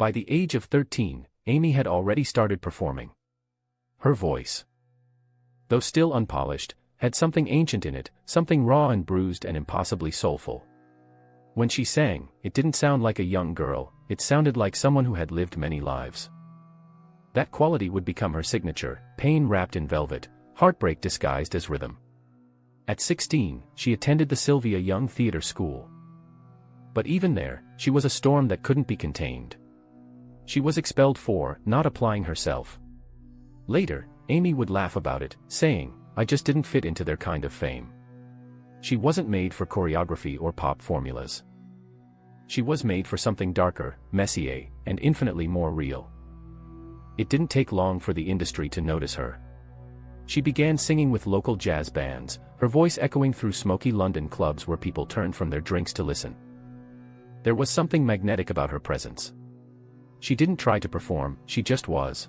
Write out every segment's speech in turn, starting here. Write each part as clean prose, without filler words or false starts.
By the age of 13, Amy had already started performing. Her voice, though still unpolished, had something ancient in it, something raw and bruised and impossibly soulful. When she sang, it didn't sound like a young girl, it sounded like someone who had lived many lives. That quality would become her signature, pain wrapped in velvet, heartbreak disguised as rhythm. At 16, she attended the Sylvia Young Theatre School. But even there, she was a storm that couldn't be contained. She was expelled for not applying herself. Later, Amy would laugh about it, saying, "I just didn't fit into their kind of fame." She wasn't made for choreography or pop formulas. She was made for something darker, messier, and infinitely more real. It didn't take long for the industry to notice her. She began singing with local jazz bands, her voice echoing through smoky London clubs where people turned from their drinks to listen. There was something magnetic about her presence. She didn't try to perform, she just was.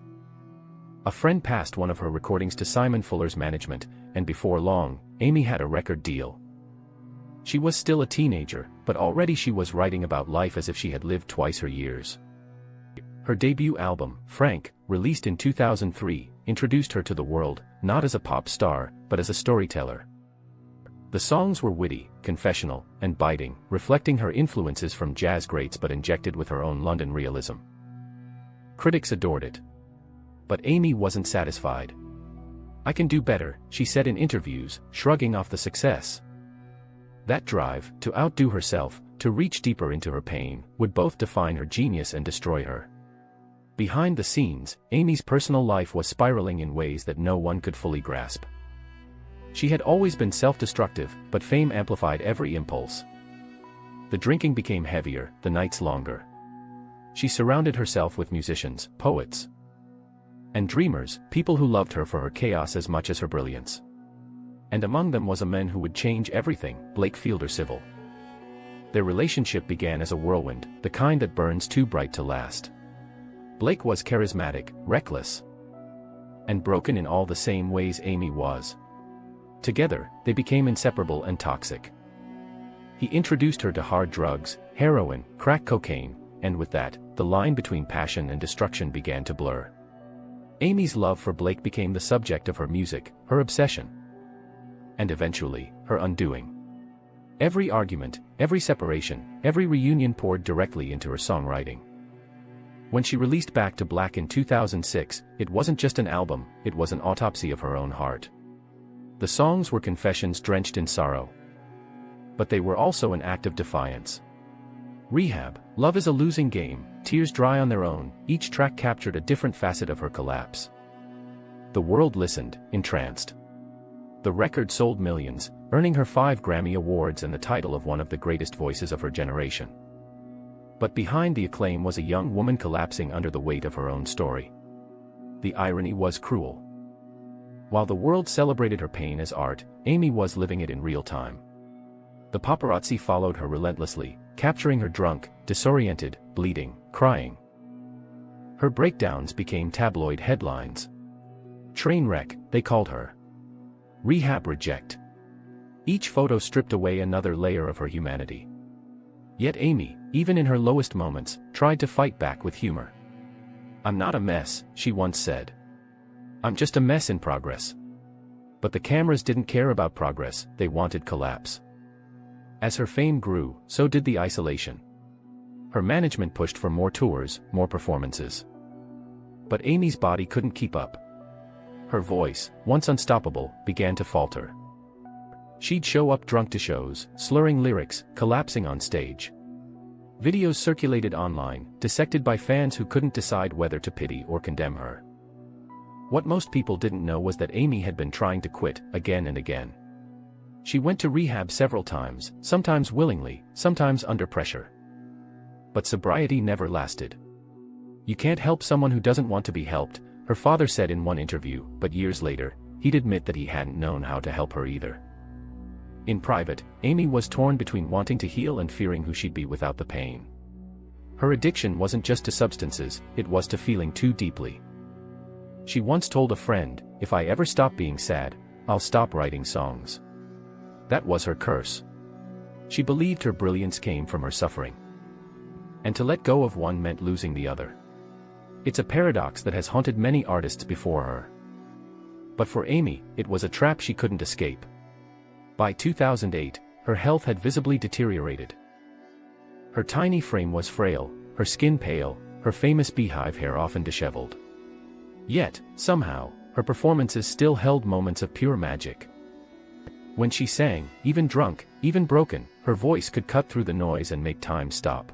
A friend passed one of her recordings to Simon Fuller's management, and before long, Amy had a record deal. She was still a teenager, but already she was writing about life as if she had lived twice her years. Her debut album, Frank, released in 2003, introduced her to the world, not as a pop star, but as a storyteller. The songs were witty, confessional, and biting, reflecting her influences from jazz greats but injected with her own London realism. Critics adored it. But Amy wasn't satisfied. "I can do better," she said in interviews, shrugging off the success. That drive, to outdo herself, to reach deeper into her pain, would both define her genius and destroy her. Behind the scenes, Amy's personal life was spiraling in ways that no one could fully grasp. She had always been self-destructive, but fame amplified every impulse. The drinking became heavier, the nights longer. She surrounded herself with musicians, poets, and dreamers, people who loved her for her chaos as much as her brilliance. And among them was a man who would change everything, Blake Fielder Civil. Their relationship began as a whirlwind, the kind that burns too bright to last. Blake was charismatic, reckless, and broken in all the same ways Amy was. Together, they became inseparable and toxic. He introduced her to hard drugs, heroin, crack cocaine, and with that, the line between passion and destruction began to blur. Amy's love for Blake became the subject of her music, her obsession, and eventually, her undoing. Every argument, every separation, every reunion poured directly into her songwriting. When she released Back to Black in 2006, it wasn't just an album, it was an autopsy of her own heart. The songs were confessions drenched in sorrow. But they were also an act of defiance. Rehab, Love is a Losing Game, Tears Dry on Their Own, each track captured a different facet of her collapse. The world listened, entranced. The record sold millions, earning her 5 Grammy Awards and the title of one of the greatest voices of her generation. But behind the acclaim was a young woman collapsing under the weight of her own story. The irony was cruel. While the world celebrated her pain as art, Amy was living it in real time. The paparazzi followed her relentlessly, capturing her drunk, disoriented, bleeding, crying. Her breakdowns became tabloid headlines. Train wreck, they called her. Rehab reject. Each photo stripped away another layer of her humanity. Yet Amy, even in her lowest moments, tried to fight back with humor. "I'm not a mess," she once said. "I'm just a mess in progress." But the cameras didn't care about progress, they wanted collapse. As her fame grew, so did the isolation. Her management pushed for more tours, more performances. But Amy's body couldn't keep up. Her voice, once unstoppable, began to falter. She'd show up drunk to shows, slurring lyrics, collapsing on stage. Videos circulated online, dissected by fans who couldn't decide whether to pity or condemn her. What most people didn't know was that Amy had been trying to quit, again and again. She went to rehab several times, sometimes willingly, sometimes under pressure. But sobriety never lasted. "You can't help someone who doesn't want to be helped," her father said in one interview, but years later, he'd admit that he hadn't known how to help her either. In private, Amy was torn between wanting to heal and fearing who she'd be without the pain. Her addiction wasn't just to substances, it was to feeling too deeply. She once told a friend, "If I ever stop being sad, I'll stop writing songs." That was her curse. She believed her brilliance came from her suffering. And to let go of one meant losing the other. It's a paradox that has haunted many artists before her. But for Amy, it was a trap she couldn't escape. By 2008, her health had visibly deteriorated. Her tiny frame was frail, her skin pale, her famous beehive hair often disheveled. Yet, somehow, her performances still held moments of pure magic. When she sang, even drunk, even broken, her voice could cut through the noise and make time stop.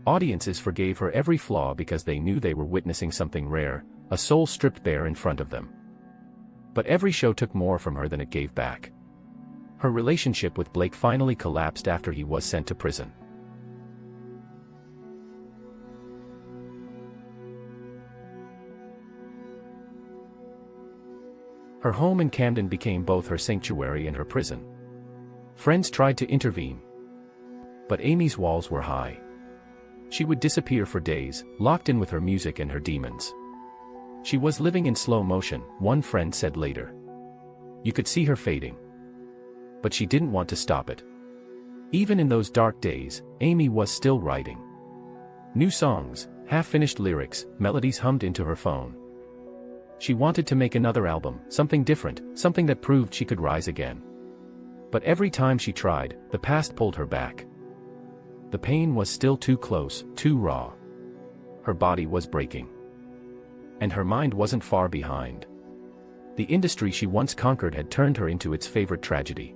Audiences forgave her every flaw because they knew they were witnessing something rare, a soul stripped bare in front of them. But every show took more from her than it gave back. Her relationship with Blake finally collapsed after he was sent to prison. Her home in Camden became both her sanctuary and her prison. Friends tried to intervene. But Amy's walls were high. She would disappear for days, locked in with her music and her demons. She was living in slow motion, one friend said later. You could see her fading. But she didn't want to stop it. Even in those dark days, Amy was still writing. New songs, half-finished lyrics, melodies hummed into her phone. She wanted to make another album, something different, something that proved she could rise again. But every time she tried, the past pulled her back. The pain was still too close, too raw. Her body was breaking. And her mind wasn't far behind. The industry she once conquered had turned her into its favorite tragedy.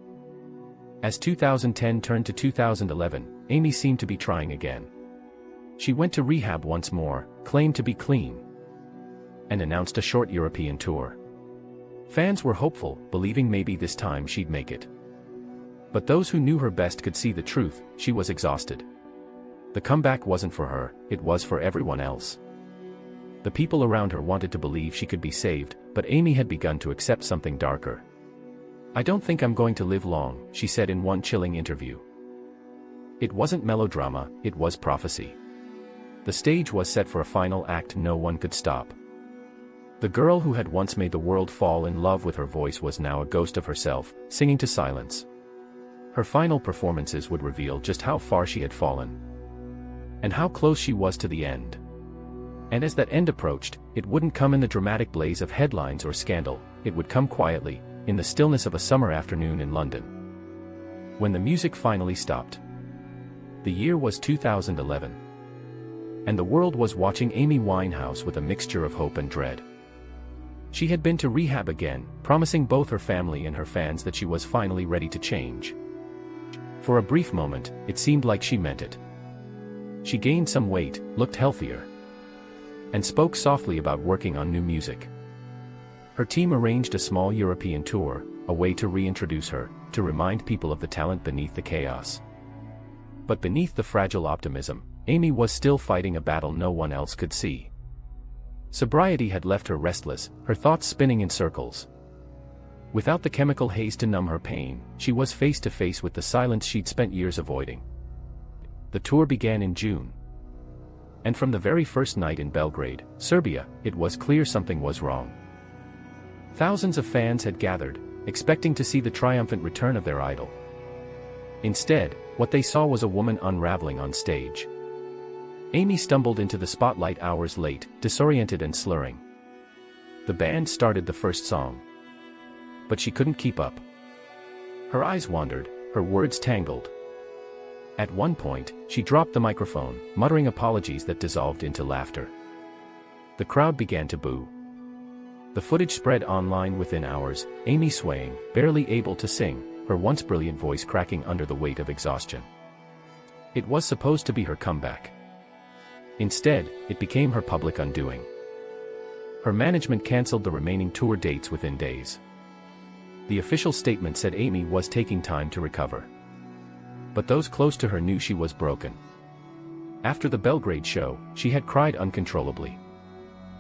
As 2010 turned to 2011, Amy seemed to be trying again. She went to rehab once more, claimed to be clean, and announced a short European tour. Fans were hopeful, believing maybe this time she'd make it. But those who knew her best could see the truth: she was exhausted. The comeback wasn't for her, it was for everyone else. The people around her wanted to believe she could be saved, but Amy had begun to accept something darker. I don't think I'm going to live long, she said in one chilling interview. It wasn't melodrama, it was prophecy. The stage was set for a final act no one could stop. The girl who had once made the world fall in love with her voice was now a ghost of herself, singing to silence. Her final performances would reveal just how far she had fallen. And how close she was to the end. And as that end approached, it wouldn't come in the dramatic blaze of headlines or scandal, it would come quietly, in the stillness of a summer afternoon in London. When the music finally stopped. The year was 2011. And the world was watching Amy Winehouse with a mixture of hope and dread. She had been to rehab again, promising both her family and her fans that she was finally ready to change. For a brief moment, it seemed like she meant it. She gained some weight, looked healthier, and spoke softly about working on new music. Her team arranged a small European tour, a way to reintroduce her, to remind people of the talent beneath the chaos. But beneath the fragile optimism, Amy was still fighting a battle no one else could see. Sobriety had left her restless, her thoughts spinning in circles. Without the chemical haze to numb her pain, she was face to face with the silence she'd spent years avoiding. The tour began in June. And from the very first night in Belgrade, Serbia, it was clear something was wrong. Thousands of fans had gathered, expecting to see the triumphant return of their idol. Instead, what they saw was a woman unraveling on stage. Amy stumbled into the spotlight hours late, disoriented and slurring. The band started the first song. But she couldn't keep up. Her eyes wandered, her words tangled. At one point, she dropped the microphone, muttering apologies that dissolved into laughter. The crowd began to boo. The footage spread online within hours, Amy swaying, barely able to sing, her once brilliant voice cracking under the weight of exhaustion. It was supposed to be her comeback. Instead, it became her public undoing. Her management cancelled the remaining tour dates within days. The official statement said Amy was taking time to recover. But those close to her knew she was broken. After the Belgrade show, she had cried uncontrollably.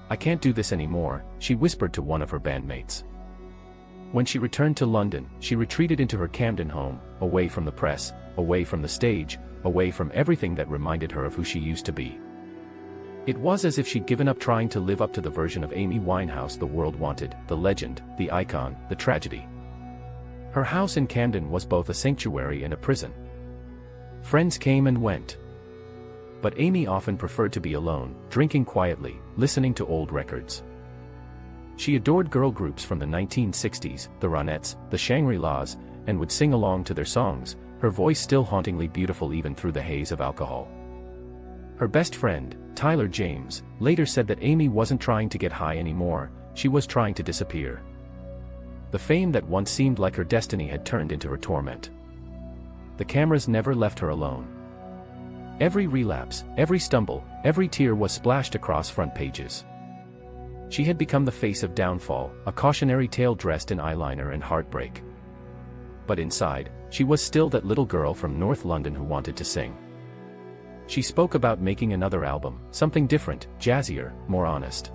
I can't do this anymore, she whispered to one of her bandmates. When she returned to London, she retreated into her Camden home, away from the press, away from the stage, away from everything that reminded her of who she used to be. It was as if she'd given up trying to live up to the version of Amy Winehouse the world wanted, the legend, the icon, the tragedy. Her house in Camden was both a sanctuary and a prison. Friends came and went. But Amy often preferred to be alone, drinking quietly, listening to old records. She adored girl groups from the 1960s, the Ronettes, the Shangri-Las, and would sing along to their songs, her voice still hauntingly beautiful even through the haze of alcohol. Her best friend, Tyler James, later said that Amy wasn't trying to get high anymore, she was trying to disappear. The fame that once seemed like her destiny had turned into her torment. The cameras never left her alone. Every relapse, every stumble, every tear was splashed across front pages. She had become the face of downfall, a cautionary tale dressed in eyeliner and heartbreak. But inside, she was still that little girl from North London who wanted to sing. She spoke about making another album, something different, jazzier, more honest.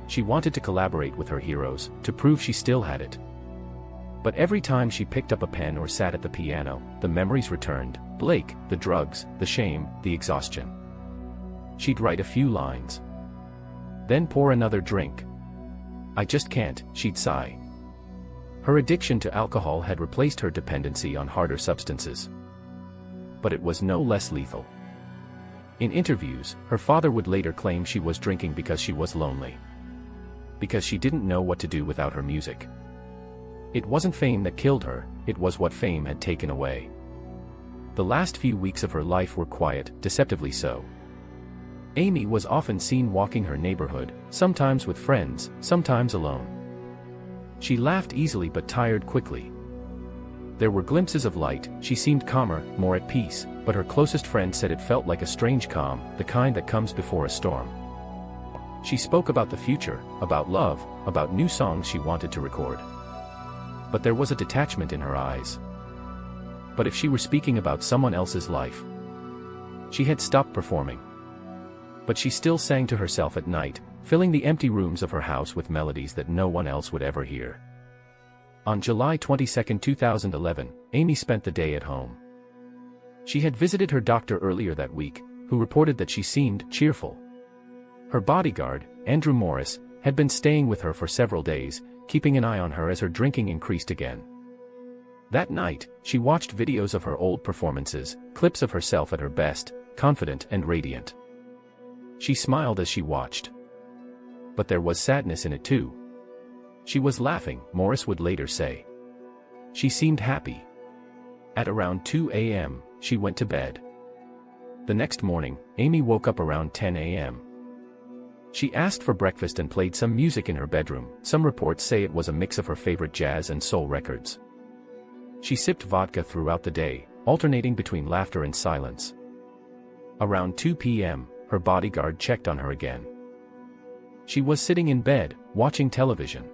She wanted to collaborate with her heroes, to prove she still had it. But every time she picked up a pen or sat at the piano, the memories returned: Blake, the drugs, the shame, the exhaustion. She'd write a few lines. Then pour another drink. "I just can't," she'd sigh. Her addiction to alcohol had replaced her dependency on harder substances. But it was no less lethal. In interviews, her father would later claim she was drinking because she was lonely. Because she didn't know what to do without her music. It wasn't fame that killed her, it was what fame had taken away. The last few weeks of her life were quiet, deceptively so. Amy was often seen walking her neighborhood, sometimes with friends, sometimes alone. She laughed easily but tired quickly. There were glimpses of light, she seemed calmer, more at peace, but her closest friend said it felt like a strange calm, the kind that comes before a storm. She spoke about the future, about love, about new songs she wanted to record. But there was a detachment in her eyes. But if she were speaking about someone else's life, she had stopped performing. But she still sang to herself at night, filling the empty rooms of her house with melodies that no one else would ever hear. On July 22, 2011, Amy spent the day at home. She had visited her doctor earlier that week, who reported that she seemed cheerful. Her bodyguard, Andrew Morris, had been staying with her for several days, keeping an eye on her as her drinking increased again. That night, she watched videos of her old performances, clips of herself at her best, confident and radiant. She smiled as she watched. But there was sadness in it too. She was laughing, Morris would later say. She seemed happy. At around 2 a.m., she went to bed. The next morning, Amy woke up around 10 a.m. She asked for breakfast and played some music in her bedroom. Some reports say it was a mix of her favorite jazz and soul records. She sipped vodka throughout the day, alternating between laughter and silence. Around 2 p.m., her bodyguard checked on her again. She was sitting in bed, watching television.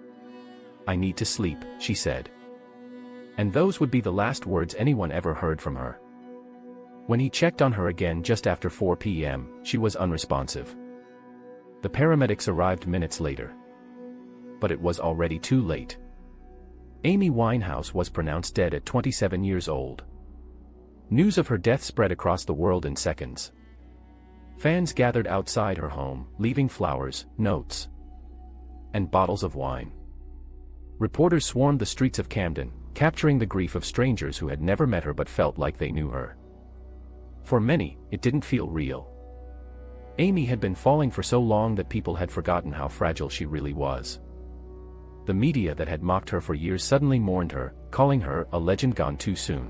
"I need to sleep," she said. And those would be the last words anyone ever heard from her. When he checked on her again just after 4 p.m., she was unresponsive. The paramedics arrived minutes later. But it was already too late. Amy Winehouse was pronounced dead at 27 years old. News of her death spread across the world in seconds. Fans gathered outside her home, leaving flowers, notes, and bottles of wine. Reporters swarmed the streets of Camden, capturing the grief of strangers who had never met her but felt like they knew her. For many, it didn't feel real. Amy had been falling for so long that people had forgotten how fragile she really was. The media that had mocked her for years suddenly mourned her, calling her a legend gone too soon.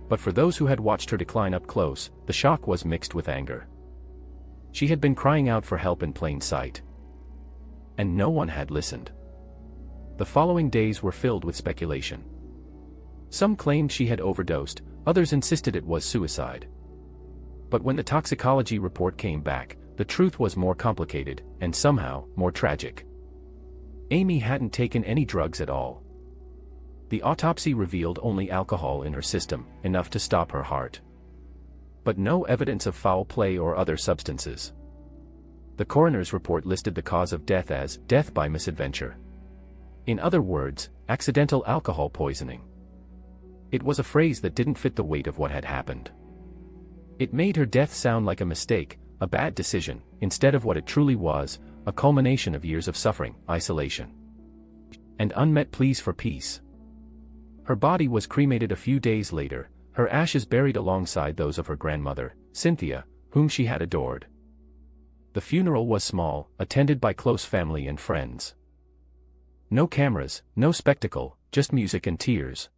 But for those who had watched her decline up close, the shock was mixed with anger. She had been crying out for help in plain sight. And no one had listened. The following days were filled with speculation. Some claimed she had overdosed, others insisted it was suicide. But when the toxicology report came back, the truth was more complicated, and somehow, more tragic. Amy hadn't taken any drugs at all. The autopsy revealed only alcohol in her system, enough to stop her heart. But no evidence of foul play or other substances. The coroner's report listed the cause of death as death by misadventure. In other words, accidental alcohol poisoning. It was a phrase that didn't fit the weight of what had happened. It made her death sound like a mistake, a bad decision, instead of what it truly was, a culmination of years of suffering, isolation, and unmet pleas for peace. Her body was cremated a few days later, her ashes buried alongside those of her grandmother, Cynthia, whom she had adored. The funeral was small, attended by close family and friends. No cameras, no spectacle, just music and tears.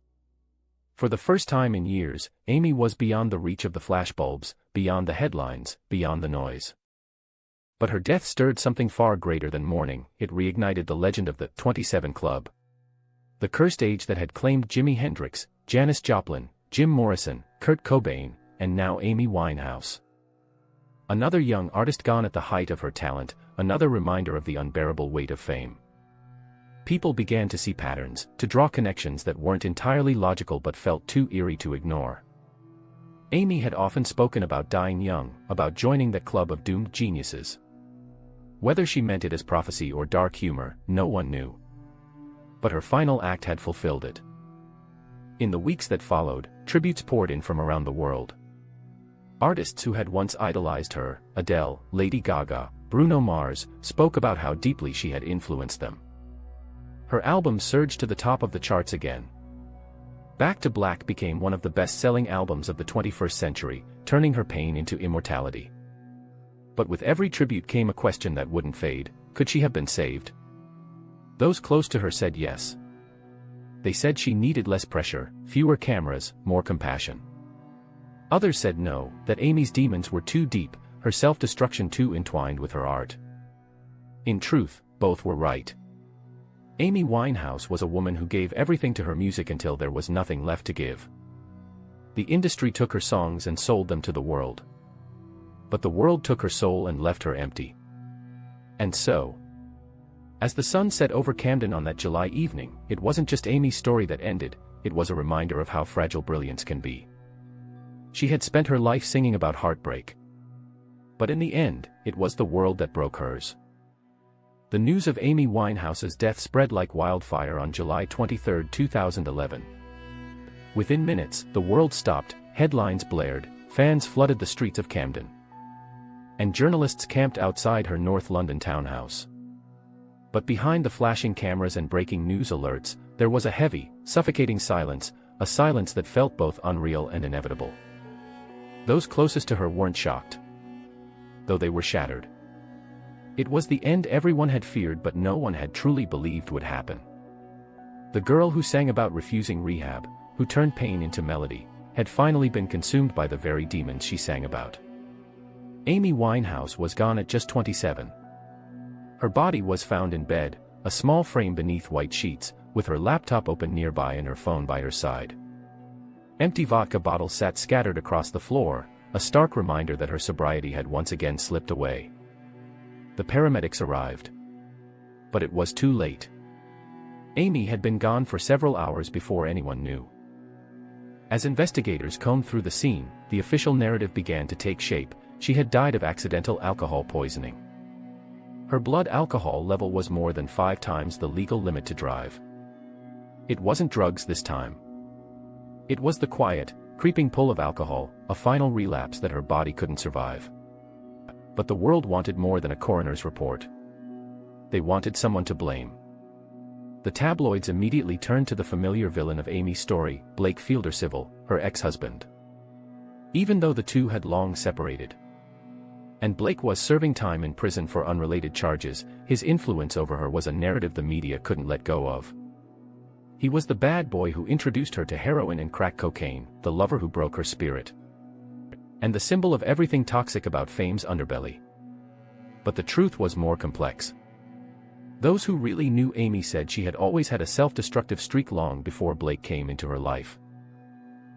For the first time in years, Amy was beyond the reach of the flashbulbs, beyond the headlines, beyond the noise. But her death stirred something far greater than mourning. It reignited the legend of the 27 Club. The cursed age that had claimed Jimi Hendrix, Janis Joplin, Jim Morrison, Kurt Cobain, and now Amy Winehouse. Another young artist gone at the height of her talent, another reminder of the unbearable weight of fame. People began to see patterns, to draw connections that weren't entirely logical but felt too eerie to ignore. Amy had often spoken about dying young, about joining that club of doomed geniuses. Whether she meant it as prophecy or dark humor, no one knew. But her final act had fulfilled it. In the weeks that followed, tributes poured in from around the world. Artists who had once idolized her, Adele, Lady Gaga, Bruno Mars, spoke about how deeply she had influenced them. Her album surged to the top of the charts again. Back to Black became one of the best-selling albums of the 21st century, turning her pain into immortality. But with every tribute came a question that wouldn't fade: could she have been saved? Those close to her said yes. They said she needed less pressure, fewer cameras, more compassion. Others said no, that Amy's demons were too deep, her self-destruction too entwined with her art. In truth, both were right. Amy Winehouse was a woman who gave everything to her music until there was nothing left to give. The industry took her songs and sold them to the world. But the world took her soul and left her empty. And so, as the sun set over Camden on that July evening, it wasn't just Amy's story that ended, it was a reminder of how fragile brilliance can be. She had spent her life singing about heartbreak. But in the end, it was the world that broke hers. The news of Amy Winehouse's death spread like wildfire on July 23, 2011. Within minutes, the world stopped, headlines blared, fans flooded the streets of Camden. And journalists camped outside her North London townhouse. But behind the flashing cameras and breaking news alerts, there was a heavy, suffocating silence, a silence that felt both unreal and inevitable. Those closest to her weren't shocked, though they were shattered. It was the end everyone had feared but no one had truly believed would happen. The girl who sang about refusing rehab, who turned pain into melody, had finally been consumed by the very demons she sang about. Amy Winehouse was gone at just 27. Her body was found in bed, a small frame beneath white sheets, with her laptop open nearby and her phone by her side. Empty vodka bottles sat scattered across the floor, a stark reminder that her sobriety had once again slipped away. The paramedics arrived. But it was too late. Amy had been gone for several hours before anyone knew. As investigators combed through the scene, the official narrative began to take shape: she had died of accidental alcohol poisoning. Her blood alcohol level was more than 5 times the legal limit to drive. It wasn't drugs this time. It was the quiet, creeping pull of alcohol, a final relapse that her body couldn't survive. But the world wanted more than a coroner's report. They wanted someone to blame. The tabloids immediately turned to the familiar villain of Amy's story, Blake Fielder-Civil, her ex-husband. Even though the two had long separated. And Blake was serving time in prison for unrelated charges, his influence over her was a narrative the media couldn't let go of. He was the bad boy who introduced her to heroin and crack cocaine, the lover who broke her spirit. And the symbol of everything toxic about fame's underbelly. But the truth was more complex. Those who really knew Amy said she had always had a self-destructive streak long before Blake came into her life.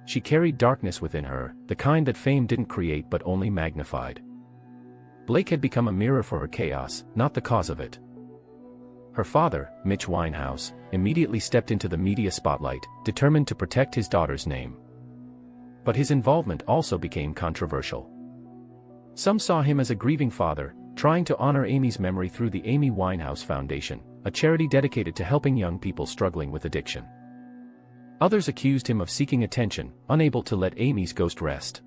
She carried darkness within her, the kind that fame didn't create but only magnified. Blake had become a mirror for her chaos, not the cause of it. Her father, Mitch Winehouse, immediately stepped into the media spotlight, determined to protect his daughter's name. But his involvement also became controversial. Some saw him as a grieving father, trying to honor Amy's memory through the Amy Winehouse Foundation, a charity dedicated to helping young people struggling with addiction. Others accused him of seeking attention, unable to let Amy's ghost rest.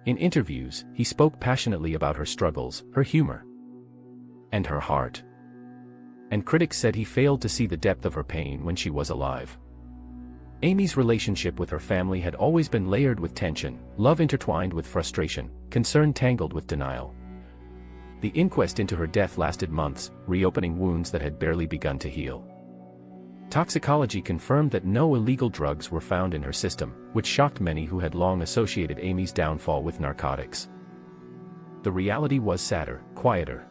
In interviews, he spoke passionately about her struggles, her humor, and her heart. And critics said he failed to see the depth of her pain when she was alive. Amy's relationship with her family had always been layered with tension, love intertwined with frustration, concern tangled with denial. The inquest into her death lasted months, reopening wounds that had barely begun to heal. Toxicology confirmed that no illegal drugs were found in her system, which shocked many who had long associated Amy's downfall with narcotics. The reality was sadder, quieter.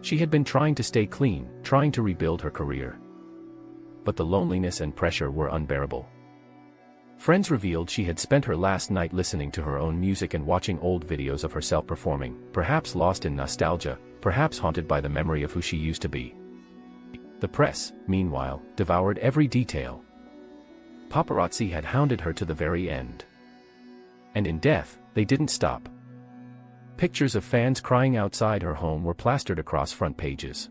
She had been trying to stay clean, trying to rebuild her career. But the loneliness and pressure were unbearable. Friends revealed she had spent her last night listening to her own music and watching old videos of herself performing, perhaps lost in nostalgia, perhaps haunted by the memory of who she used to be. The press, meanwhile, devoured every detail. Paparazzi had hounded her to the very end. And in death, they didn't stop. Pictures of fans crying outside her home were plastered across front pages.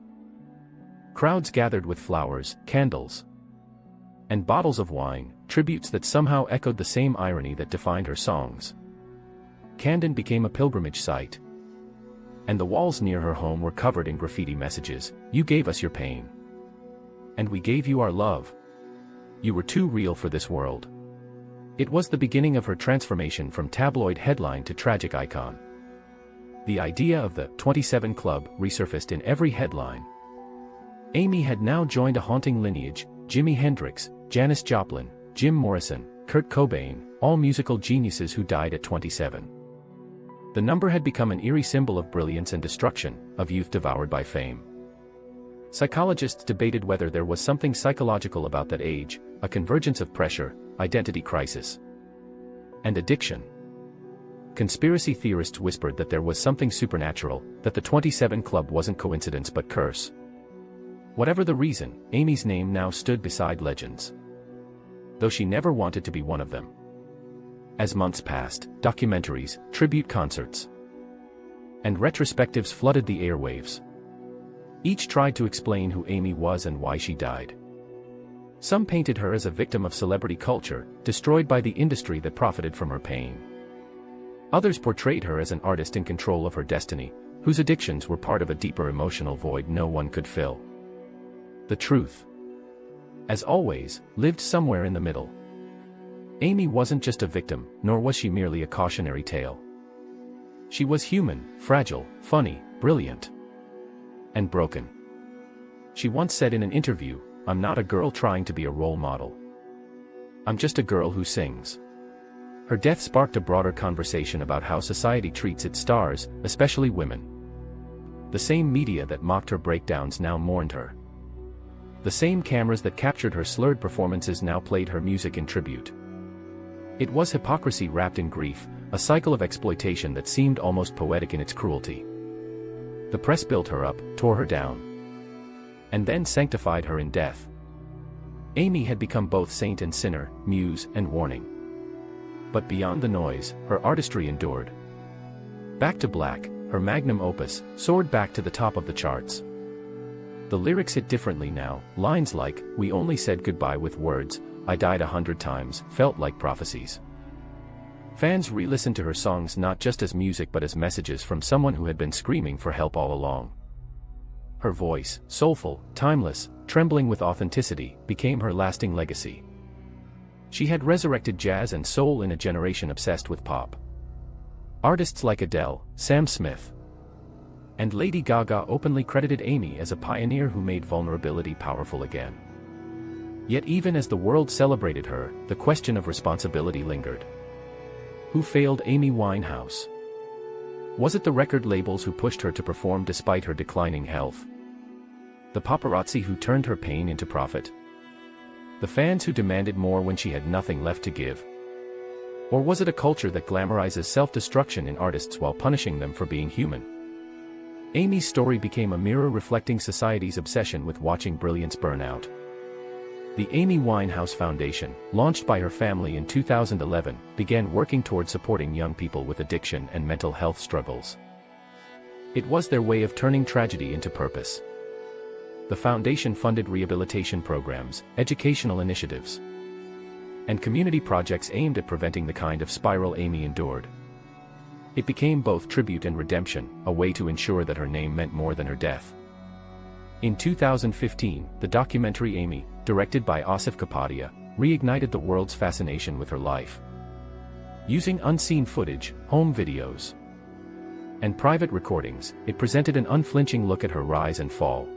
Crowds gathered with flowers, candles, and bottles of wine, tributes that somehow echoed the same irony that defined her songs. Camden became a pilgrimage site. And the walls near her home were covered in graffiti messages: "You gave us your pain. And we gave you our love. You were too real for this world." It was the beginning of her transformation from tabloid headline to tragic icon. The idea of the 27 Club resurfaced in every headline. Amy had now joined a haunting lineage: Jimi Hendrix, Janis Joplin, Jim Morrison, Kurt Cobain, all musical geniuses who died at 27. The number had become an eerie symbol of brilliance and destruction, of youth devoured by fame. Psychologists debated whether there was something psychological about that age, a convergence of pressure, identity crisis, and addiction. Conspiracy theorists whispered that there was something supernatural, that the 27 Club wasn't coincidence but curse. Whatever the reason, Amy's name now stood beside legends. Though she never wanted to be one of them. As months passed, documentaries, tribute concerts, and retrospectives flooded the airwaves. Each tried to explain who Amy was and why she died. Some painted her as a victim of celebrity culture, destroyed by the industry that profited from her pain. Others portrayed her as an artist in control of her destiny, whose addictions were part of a deeper emotional void no one could fill. The truth, as always, lived somewhere in the middle. Amy wasn't just a victim, nor was she merely a cautionary tale. She was human, fragile, funny, brilliant, and broken. She once said in an interview, "I'm not a girl trying to be a role model. I'm just a girl who sings." Her death sparked a broader conversation about how society treats its stars, especially women. The same media that mocked her breakdowns now mourned her. The same cameras that captured her slurred performances now played her music in tribute. It was hypocrisy wrapped in grief, a cycle of exploitation that seemed almost poetic in its cruelty. The press built her up, tore her down, and then sanctified her in death. Amy had become both saint and sinner, muse and warning. But beyond the noise, her artistry endured. Back to Black, her magnum opus, soared back to the top of the charts. The lyrics hit differently now. Lines like, "We only said goodbye with words, I died 100 times," felt like prophecies. Fans re-listened to her songs not just as music but as messages from someone who had been screaming for help all along. Her voice, soulful, timeless, trembling with authenticity, became her lasting legacy. She had resurrected jazz and soul in a generation obsessed with pop. Artists like Adele, Sam Smith, and Lady Gaga openly credited Amy as a pioneer who made vulnerability powerful again. Yet even as the world celebrated her, the question of responsibility lingered. Who failed Amy Winehouse? Was it the record labels who pushed her to perform despite her declining health? The paparazzi who turned her pain into profit? The fans who demanded more when she had nothing left to give? Or was it a culture that glamorizes self-destruction in artists while punishing them for being human? Amy's story became a mirror reflecting society's obsession with watching brilliance burn out. The Amy Winehouse Foundation, launched by her family in 2011, began working toward supporting young people with addiction and mental health struggles. It was their way of turning tragedy into purpose. The foundation funded rehabilitation programs, educational initiatives, and community projects aimed at preventing the kind of spiral Amy endured. It became both tribute and redemption, a way to ensure that her name meant more than her death. In 2015, the documentary Amy, directed by Asif Kapadia, reignited the world's fascination with her life. Using unseen footage, home videos, and private recordings, it presented an unflinching look at her rise and fall.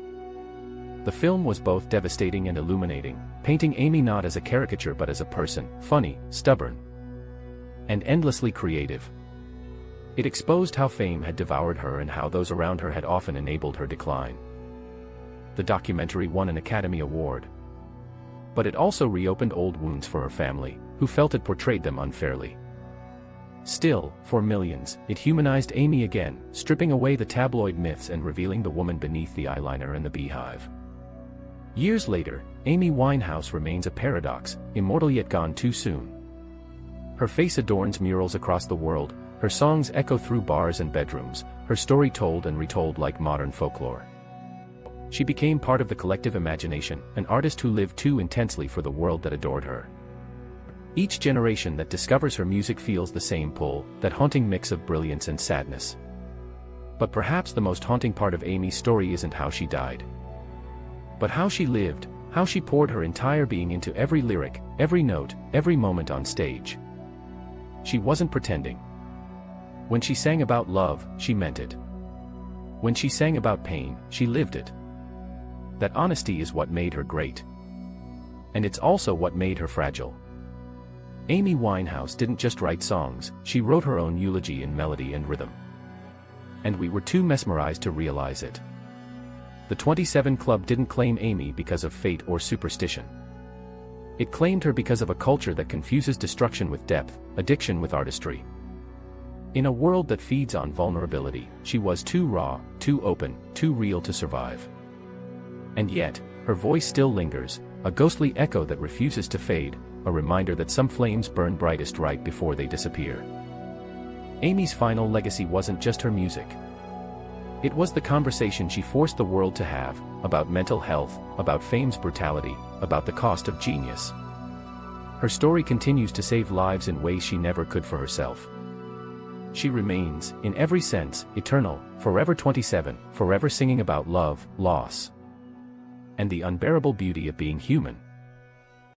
The film was both devastating and illuminating, painting Amy not as a caricature but as a person, funny, stubborn, and endlessly creative. It exposed how fame had devoured her and how those around her had often enabled her decline. The documentary won an Academy Award. But it also reopened old wounds for her family, who felt it portrayed them unfairly. Still, for millions, it humanized Amy again, stripping away the tabloid myths and revealing the woman beneath the eyeliner and the beehive. Years later, Amy Winehouse remains a paradox, immortal yet gone too soon. Her face adorns murals across the world, her songs echo through bars and bedrooms, her story told and retold like modern folklore. She became part of the collective imagination, an artist who lived too intensely for the world that adored her. Each generation that discovers her music feels the same pull, that haunting mix of brilliance and sadness. But perhaps the most haunting part of Amy's story isn't how she died, but how she lived, how she poured her entire being into every lyric, every note, every moment on stage. She wasn't pretending. When she sang about love, she meant it. When she sang about pain, she lived it. That honesty is what made her great. And it's also what made her fragile. Amy Winehouse didn't just write songs, she wrote her own eulogy in melody and rhythm. And we were too mesmerized to realize it. The 27 Club didn't claim Amy because of fate or superstition. It claimed her because of a culture that confuses destruction with depth, addiction with artistry. In a world that feeds on vulnerability, she was too raw, too open, too real to survive. And yet, her voice still lingers, a ghostly echo that refuses to fade, a reminder that some flames burn brightest right before they disappear. Amy's final legacy wasn't just her music. It was the conversation she forced the world to have, about mental health, about fame's brutality, about the cost of genius. Her story continues to save lives in ways she never could for herself. She remains, in every sense, eternal, forever 27, forever singing about love, loss, and the unbearable beauty of being human.